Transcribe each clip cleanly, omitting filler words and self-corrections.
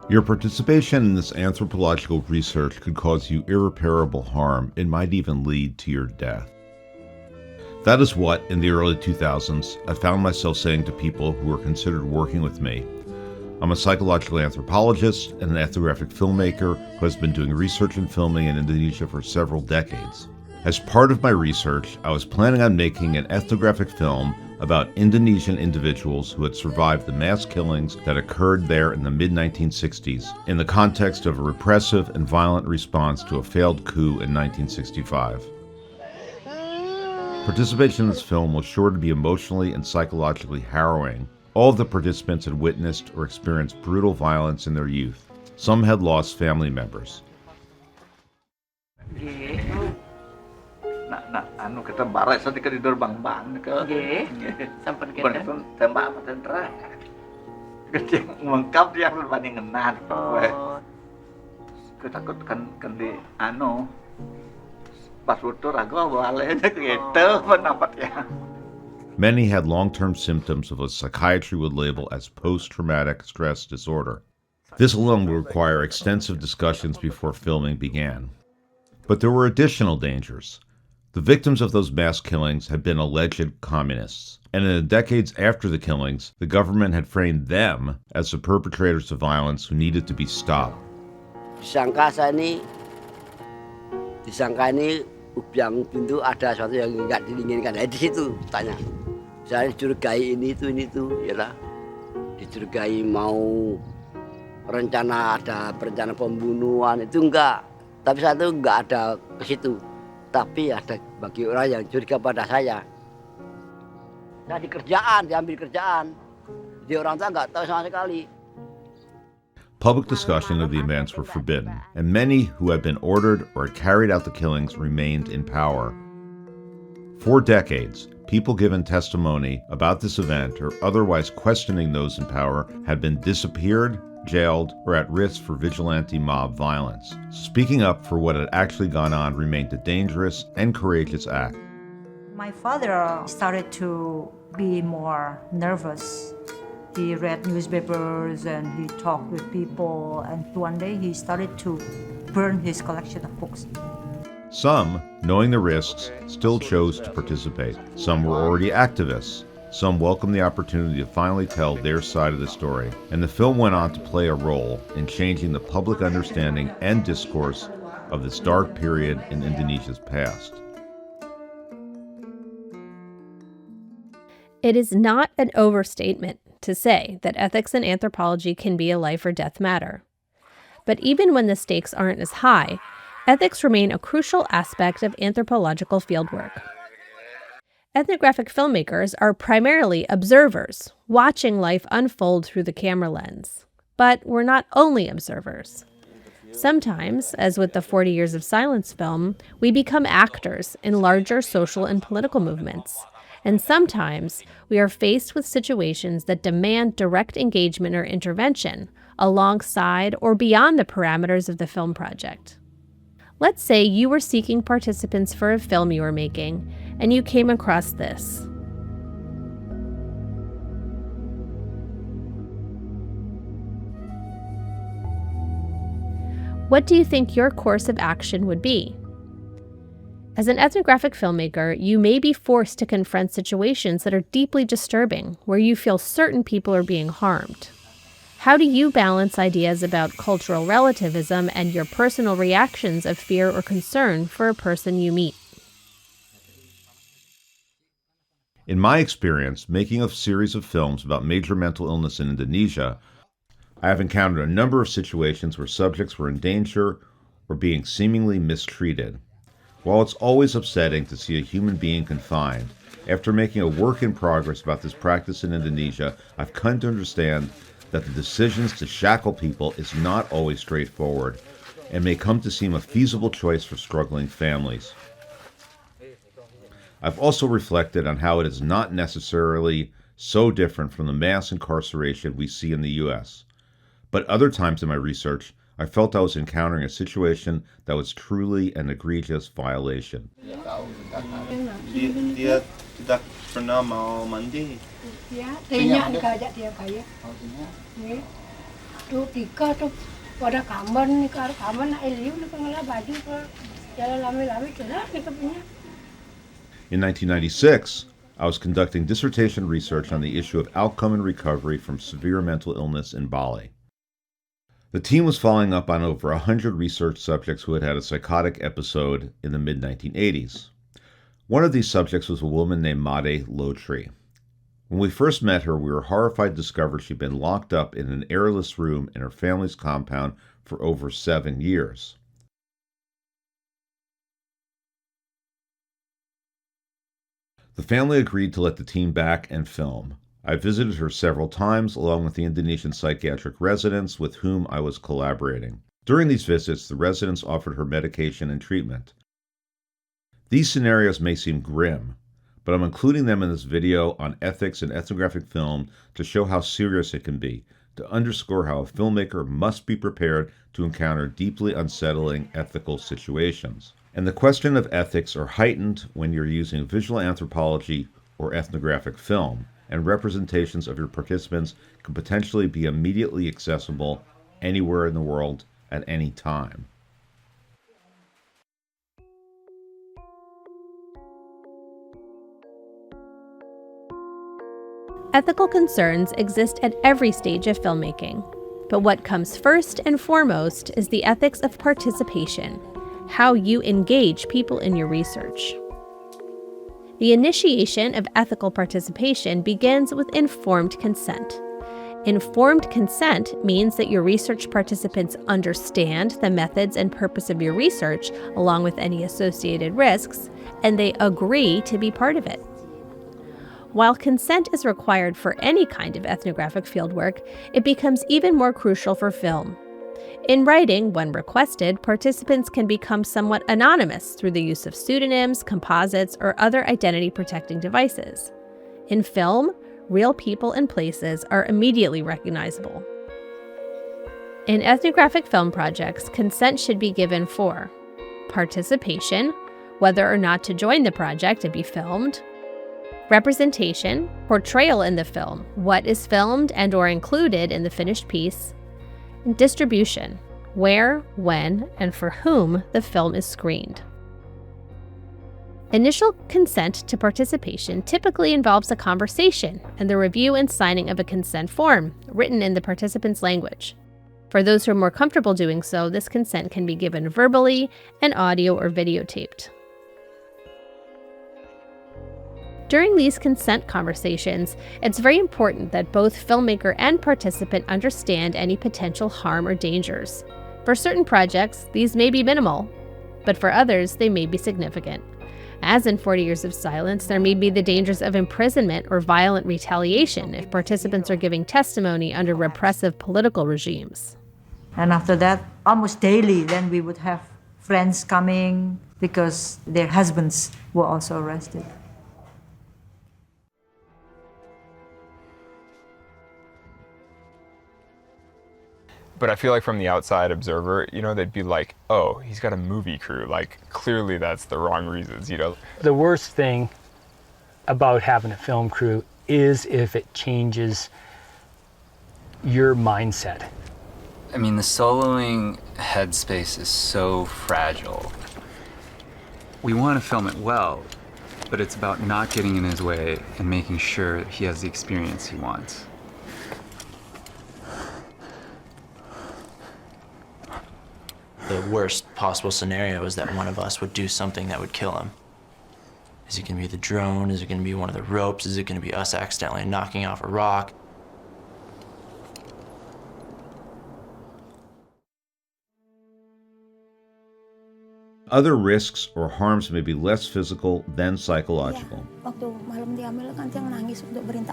Your participation in this anthropological research could cause you irreparable harm. It might even lead to your death. That is what, in the early 2000s, I found myself saying to people who were considered working with me. I'm a psychological anthropologist and an ethnographic filmmaker who has been doing research and filming in Indonesia for several decades. As part of my research, I was planning on making an ethnographic film about Indonesian individuals who had survived the mass killings that occurred there in the mid-1960s in the context of a repressive and violent response to a failed coup in 1965. Participation in this film was sure to be emotionally and psychologically harrowing. All of the participants had witnessed or experienced brutal violence in their youth. Some had lost family members. Anu kita barai sa tidur bang-bang ke. Nggih. Sampun kenten. Pun tembak paten terang. Kecil mengkap yang berbanding ngenan. Oh. Ketakut kan di anu pas utur aku balik gitu pendapat ya. Many had long-term symptoms of what psychiatry would label as post-traumatic stress disorder. This alone would require extensive discussions before filming began. But there were additional dangers. The victims of those mass killings had been alleged communists, and in the decades after the killings, the government had framed them as the perpetrators of violence who needed to be stopped. Disangka ini yang pintu ada sesuatu yang nggak diinginkan. Di situ tanya. Saya dicurigai ini itu, ya lah. Dicurigai mau ada rencana pembunuhan itu enggak. Tapi saya itu enggak ada ke situ. Tapi ada bagi orang yang curiga pada saya. Saya diambil kerjaan. Jadi orang tua enggak tahu sama sekali. Public discussion of the events were forbidden, and many who had been ordered or had carried out the killings remained in power. For decades, people given testimony about this event or otherwise questioning those in power had been disappeared, jailed, or at risk for vigilante mob violence. Speaking up for what had actually gone on remained a dangerous and courageous act. My father started to be more nervous. He read newspapers and he talked with people, and one day he started to burn his collection of books. Some, knowing the risks, still chose to participate. Some were already activists. Some welcomed the opportunity to finally tell their side of the story. And the film went on to play a role in changing the public understanding and discourse of this dark period in Indonesia's past. It is not an overstatement to say that ethics in anthropology can be a life or death matter. But even when the stakes aren't as high, ethics remain a crucial aspect of anthropological fieldwork. Ethnographic filmmakers are primarily observers, watching life unfold through the camera lens. But we're not only observers. Sometimes, as with the 40 Years of Silence film, we become actors in larger social and political movements. And sometimes we are faced with situations that demand direct engagement or intervention alongside or beyond the parameters of the film project. Let's say you were seeking participants for a film you were making, and you came across this. What do you think your course of action would be? As an ethnographic filmmaker, you may be forced to confront situations that are deeply disturbing, where you feel certain people are being harmed. How do you balance ideas about cultural relativism and your personal reactions of fear or concern for a person you meet? In my experience, making a series of films about major mental illness in Indonesia, I have encountered a number of situations where subjects were in danger or being seemingly mistreated. While it's always upsetting to see a human being confined, after making a work in progress about this practice in Indonesia, I've come to understand that the decisions to shackle people is not always straightforward and may come to seem a feasible choice for struggling families. I've also reflected on how it is not necessarily so different from the mass incarceration we see in the U.S. But other times in my research, I felt I was encountering a situation that was truly an egregious violation. Dia tidak pernah mau mandi. Ya, tehnya enggak ajak dia kayak. tuh tika tuh pada kamar nih karo kamar na eliu nih pengela baju ke jalan lami-lami jalan nih kepunya. In 1996, I was conducting dissertation research on the issue of outcome and recovery from severe mental illness in Bali. The team was following up on over 100 research subjects who had had a psychotic episode in the mid-1980s. One of these subjects was a woman named Made Lotri. When we first met her, we were horrified to discover she'd been locked up in an airless room in her family's compound for over 7 years. The family agreed to let the team back and film. I visited her several times, along with the Indonesian psychiatric residents with whom I was collaborating. During these visits, the residents offered her medication and treatment. These scenarios may seem grim, but I'm including them in this video on ethics in ethnographic film to show how serious it can be, to underscore how a filmmaker must be prepared to encounter deeply unsettling ethical situations. And the question of ethics are heightened when you're using visual anthropology or ethnographic film, and representations of your participants can potentially be immediately accessible anywhere in the world at any time. Ethical concerns exist at every stage of filmmaking, but what comes first and foremost is the ethics of participation, how you engage people in your research. The initiation of ethical participation begins with informed consent. Informed consent means that your research participants understand the methods and purpose of your research, along with any associated risks, and they agree to be part of it. While consent is required for any kind of ethnographic fieldwork, it becomes even more crucial for film. In writing, when requested, participants can become somewhat anonymous through the use of pseudonyms, composites, or other identity-protecting devices. In film, real people and places are immediately recognizable. In ethnographic film projects, consent should be given for participation, whether or not to join the project and be filmed, representation, portrayal in the film, what is filmed and or included in the finished piece, and distribution, where, when, and for whom the film is screened. Initial consent to participation typically involves a conversation and the review and signing of a consent form, written in the participant's language. For those who are more comfortable doing so, this consent can be given verbally and audio or videotaped. During these consent conversations, it's very important that both filmmaker and participant understand any potential harm or dangers. For certain projects, these may be minimal, but for others, they may be significant. As in 40 Years of Silence, there may be the dangers of imprisonment or violent retaliation if participants are giving testimony under repressive political regimes. And after that, almost daily, then we would have friends coming because their husbands were also arrested. But I feel like from the outside observer, they'd be like, oh, he's got a movie crew. Like, clearly that's the wrong reasons, The worst thing about having a film crew is if it changes your mindset. I mean, the soloing headspace is so fragile. We want to film it well, but it's about not getting in his way and making sure he has the experience he wants. The worst possible scenario is that one of us would do something that would kill him. Is it going to be the drone? Is it going to be one of the ropes? Is it going to be us accidentally knocking off a rock? Other risks or harms may be less physical than psychological. Waktu malam diambil kan dia nangis untuk perintah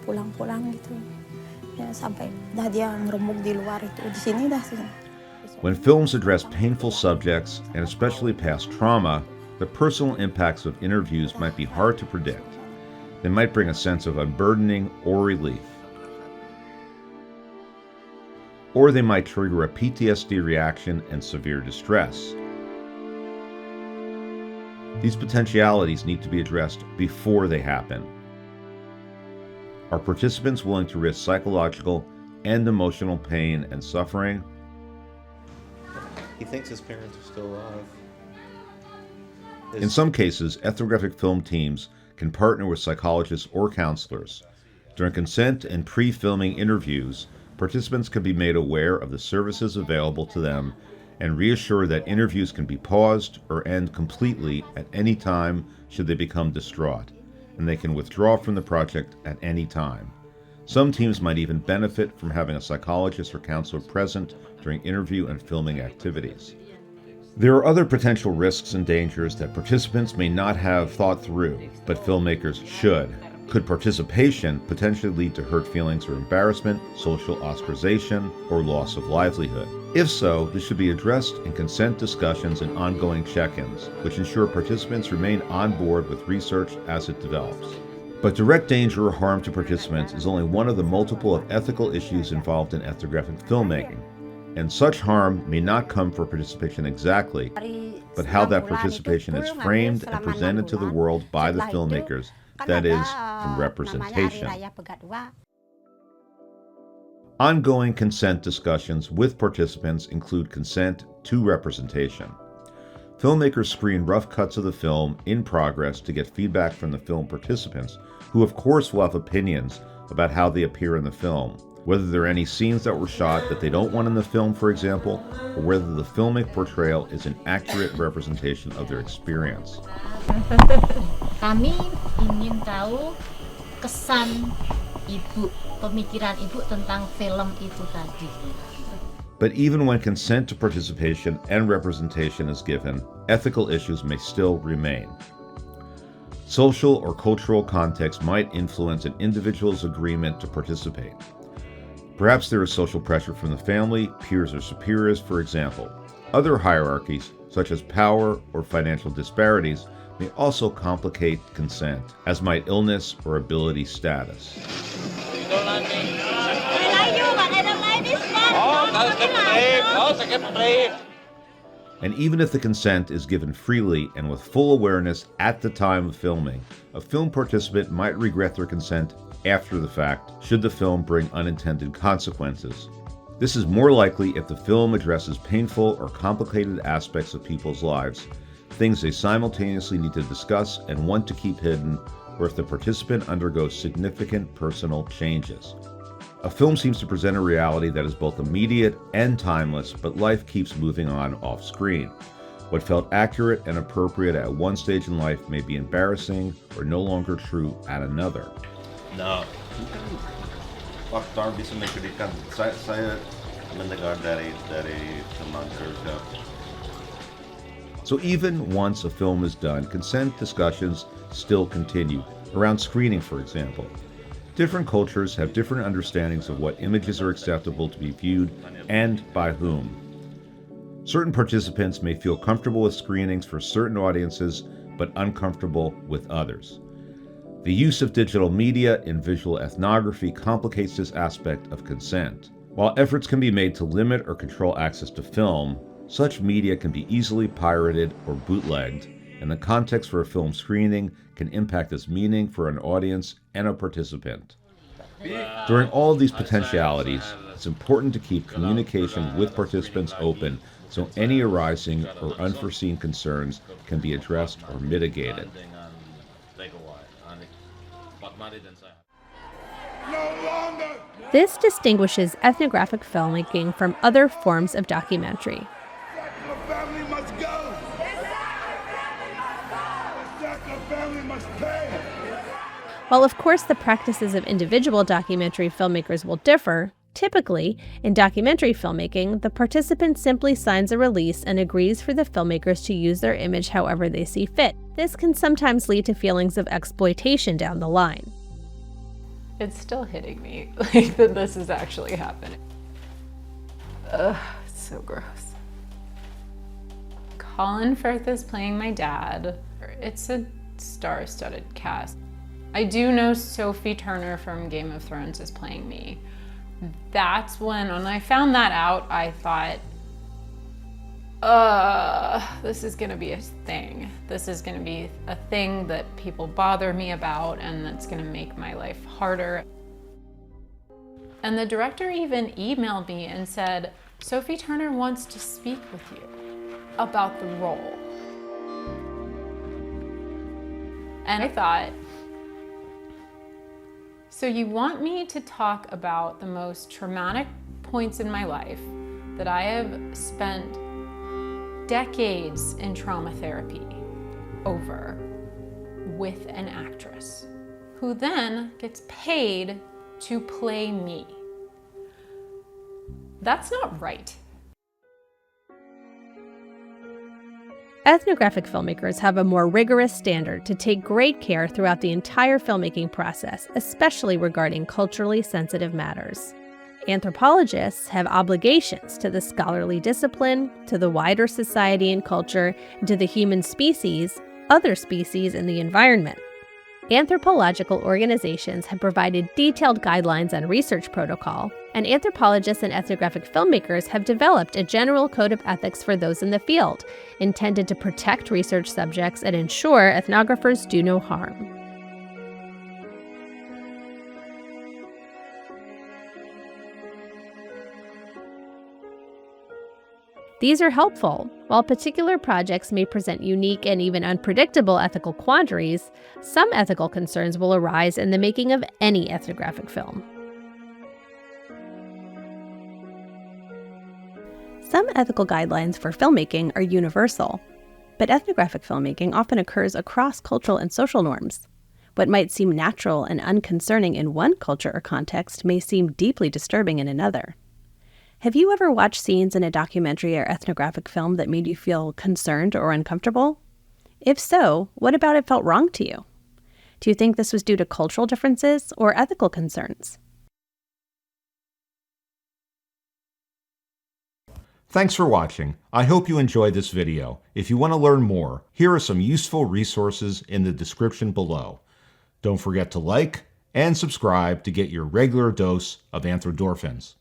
pulang-pulang gitu. Ya sampai dah dia ngerembug di luar itu. Di sini dah sini. When films address painful subjects, and especially past trauma, the personal impacts of interviews might be hard to predict. They might bring a sense of unburdening or relief. Or they might trigger a PTSD reaction and severe distress. These potentialities need to be addressed before they happen. Are participants willing to risk psychological end emotional pain and suffering. He thinks his parents are still alive. In some cases, ethnographic film teams can partner with psychologists or counselors. During consent and pre-filming interviews, participants can be made aware of the services available to them and reassured that interviews can be paused or end completely at any time should they become distraught, and they can withdraw from the project at any time. Some teams might even benefit from having a psychologist or counselor present during interview and filming activities. There are other potential risks and dangers that participants may not have thought through, but filmmakers should. Could participation potentially lead to hurt feelings or embarrassment, social ostracization, or loss of livelihood? If so, this should be addressed in consent discussions and ongoing check-ins, which ensure participants remain on board with research as it develops. But direct danger or harm to participants is only one of the multiple of ethical issues involved in ethnographic filmmaking. And such harm may not come from participation exactly, but how that participation is framed and presented to the world by the filmmakers, that is, from representation. Ongoing consent discussions with participants include consent to representation. Filmmakers screen rough cuts of the film in progress to get feedback from the film participants, who of course will have opinions about how they appear in the film, whether there are any scenes that were shot that they don't want in the film, for example, or whether the filmic portrayal is an accurate representation of their experience. Kami ingin tahu kesan ibu, pemikiran ibu tentang film itu tadi. But even when consent to participation and representation is given, ethical issues may still remain. Social or cultural context might influence an individual's agreement to participate. Perhaps there is social pressure from the family, peers, or superiors, for example. Other hierarchies, such as power or financial disparities, may also complicate consent, as might illness or ability status. And even if the consent is given freely and with full awareness at the time of filming, a film participant might regret their consent after the fact, should the film bring unintended consequences. This is more likely if the film addresses painful or complicated aspects of people's lives, things they simultaneously need to discuss and want to keep hidden, or if the participant undergoes significant personal changes. A film seems to present a reality that is both immediate and timeless, but life keeps moving on off screen. What felt accurate and appropriate at one stage in life may be embarrassing or no longer true at another. Nah, faktor bisa menyedihkan. Saya mendengar dari teman kerja. So even once a film is done, consent discussions still continue, around screening, for example. Different cultures have different understandings of what images are acceptable to be viewed and by whom. Certain participants may feel comfortable with screenings for certain audiences, but uncomfortable with others. The use of digital media in visual ethnography complicates this aspect of consent. While efforts can be made to limit or control access to film, such media can be easily pirated or bootlegged, and the context for a film screening can impact its meaning for an audience and a participant. During all of these potentialities, it's important to keep communication with participants open so any arising or unforeseen concerns can be addressed or mitigated. This distinguishes ethnographic filmmaking from other forms of documentary. While of course the practices of individual documentary filmmakers will differ, typically, in documentary filmmaking, the participant simply signs a release and agrees for the filmmakers to use their image however they see fit. This can sometimes lead to feelings of exploitation down the line. It's still hitting me, like that this is actually happening. Ugh, it's so gross. Colin Firth is playing my dad. It's a star-studded cast. I do know Sophie Turner from Game of Thrones is playing me. That's when I found that out, I thought, this is gonna be a thing. This is gonna be a thing that people bother me about and that's gonna make my life harder. And the director even emailed me and said, Sophie Turner wants to speak with you about the role. And I thought, so you want me to talk about the most traumatic points in my life that I have spent decades in trauma therapy over with an actress who then gets paid to play me. That's not right. Ethnographic filmmakers have a more rigorous standard to take great care throughout the entire filmmaking process, especially regarding culturally sensitive matters. Anthropologists have obligations to the scholarly discipline, to the wider society and culture, and to the human species, other species, and the environment. Anthropological organizations have provided detailed guidelines on research protocol, and anthropologists and ethnographic filmmakers have developed a general code of ethics for those in the field, intended to protect research subjects and ensure ethnographers do no harm. These are helpful. While particular projects may present unique and even unpredictable ethical quandaries, some ethical concerns will arise in the making of any ethnographic film. Some ethical guidelines for filmmaking are universal, but ethnographic filmmaking often occurs across cultural and social norms. What might seem natural and unconcerning in one culture or context may seem deeply disturbing in another. Have you ever watched scenes in a documentary or ethnographic film that made you feel concerned or uncomfortable? If so, what about it felt wrong to you? Do you think this was due to cultural differences or ethical concerns? Thanks for watching. I hope you enjoyed this video. If you want to learn more, here are some useful resources in the description below. Don't forget to like and subscribe to get your regular dose of anthrodorphins.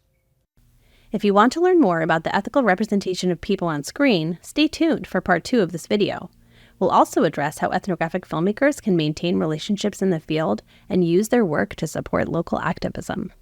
If you want to learn more about the ethical representation of people on screen, stay tuned for part 2 of this video. We'll also address how ethnographic filmmakers can maintain relationships in the field and use their work to support local activism.